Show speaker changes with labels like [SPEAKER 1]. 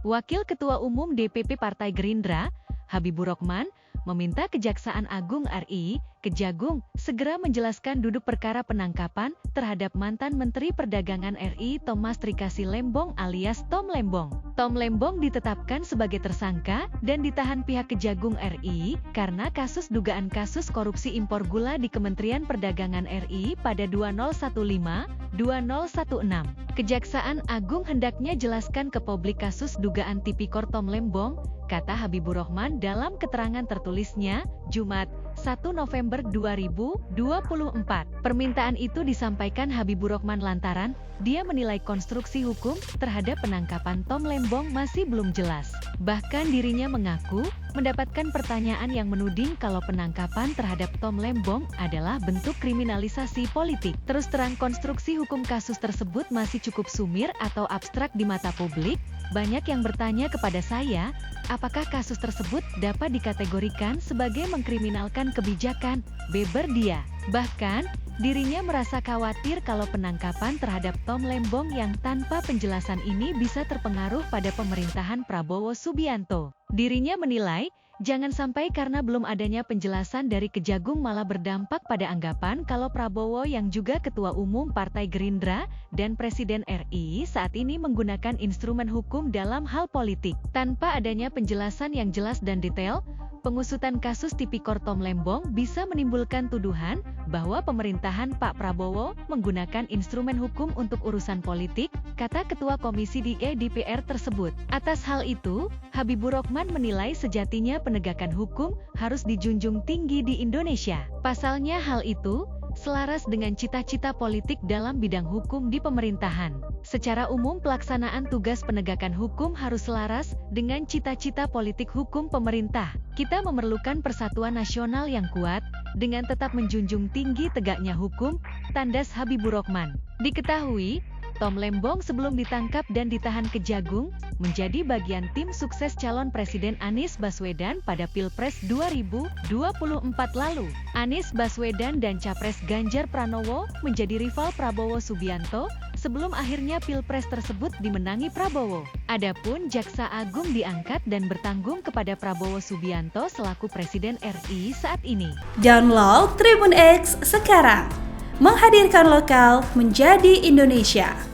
[SPEAKER 1] Wakil Ketua Umum DPP Partai Gerindra, Habibur Rahman, meminta Kejaksaan Agung RI, Kejagung, segera menjelaskan duduk perkara penangkapan terhadap mantan Menteri Perdagangan RI Thomas Trikasi Lembong alias Tom Lembong. Tom Lembong ditetapkan sebagai tersangka dan ditahan pihak Kejagung RI karena kasus dugaan kasus korupsi impor gula di Kementerian Perdagangan RI pada 2015-2016. Kejaksaan Agung hendaknya jelaskan ke publik kasus dugaan tipikor Tom Lembong, kata Habibur Rahman dalam keterangan tertulisnya, Jumat, 1 November 2024. Permintaan itu disampaikan Habibur Rahman lantaran dia menilai konstruksi hukum terhadap penangkapan Tom Lembong masih belum jelas. Bahkan dirinya mengaku mendapatkan pertanyaan yang menuding kalau penangkapan terhadap Tom Lembong adalah bentuk kriminalisasi politik. Terus terang konstruksi hukum kasus tersebut masih cukup sumir atau abstrak di mata publik. Banyak yang bertanya kepada saya, apakah kasus tersebut dapat dikategorikan sebagai mengkriminalkan kebijakan, beber dia. Bahkan, dirinya merasa khawatir kalau penangkapan terhadap Tom Lembong yang tanpa penjelasan ini bisa terpengaruh pada pemerintahan Prabowo Subianto. Dirinya menilai, jangan sampai karena belum adanya penjelasan dari Kejagung malah berdampak pada anggapan kalau Prabowo yang juga Ketua Umum Partai Gerindra dan Presiden RI saat ini menggunakan instrumen hukum dalam hal politik. Tanpa adanya penjelasan yang jelas dan detail, pengusutan kasus tipikor Tom Lembong bisa menimbulkan tuduhan bahwa pemerintahan Pak Prabowo menggunakan instrumen hukum untuk urusan politik, kata Ketua Komisi 3 DPR tersebut. Atas hal itu, Habibur Rahman menilai sejatinya penegakan hukum harus dijunjung tinggi di Indonesia. Pasalnya hal itu selaras dengan cita-cita politik dalam bidang hukum di pemerintahan. Secara umum pelaksanaan tugas penegakan hukum harus selaras dengan cita-cita politik hukum pemerintah. Kita memerlukan persatuan nasional yang kuat, dengan tetap menjunjung tinggi tegaknya hukum, tandas Habibur Rahman. Diketahui, Tom Lembong sebelum ditangkap dan ditahan Kejagung, menjadi bagian tim sukses calon Presiden Anies Baswedan pada Pilpres 2024 lalu. Anies Baswedan dan Capres Ganjar Pranowo menjadi rival Prabowo Subianto, sebelum akhirnya Pilpres tersebut dimenangi Prabowo. Adapun Jaksa Agung diangkat dan bertanggung kepada Prabowo Subianto selaku Presiden RI saat ini.
[SPEAKER 2] Download Tribun X sekarang, menghadirkan lokal menjadi Indonesia.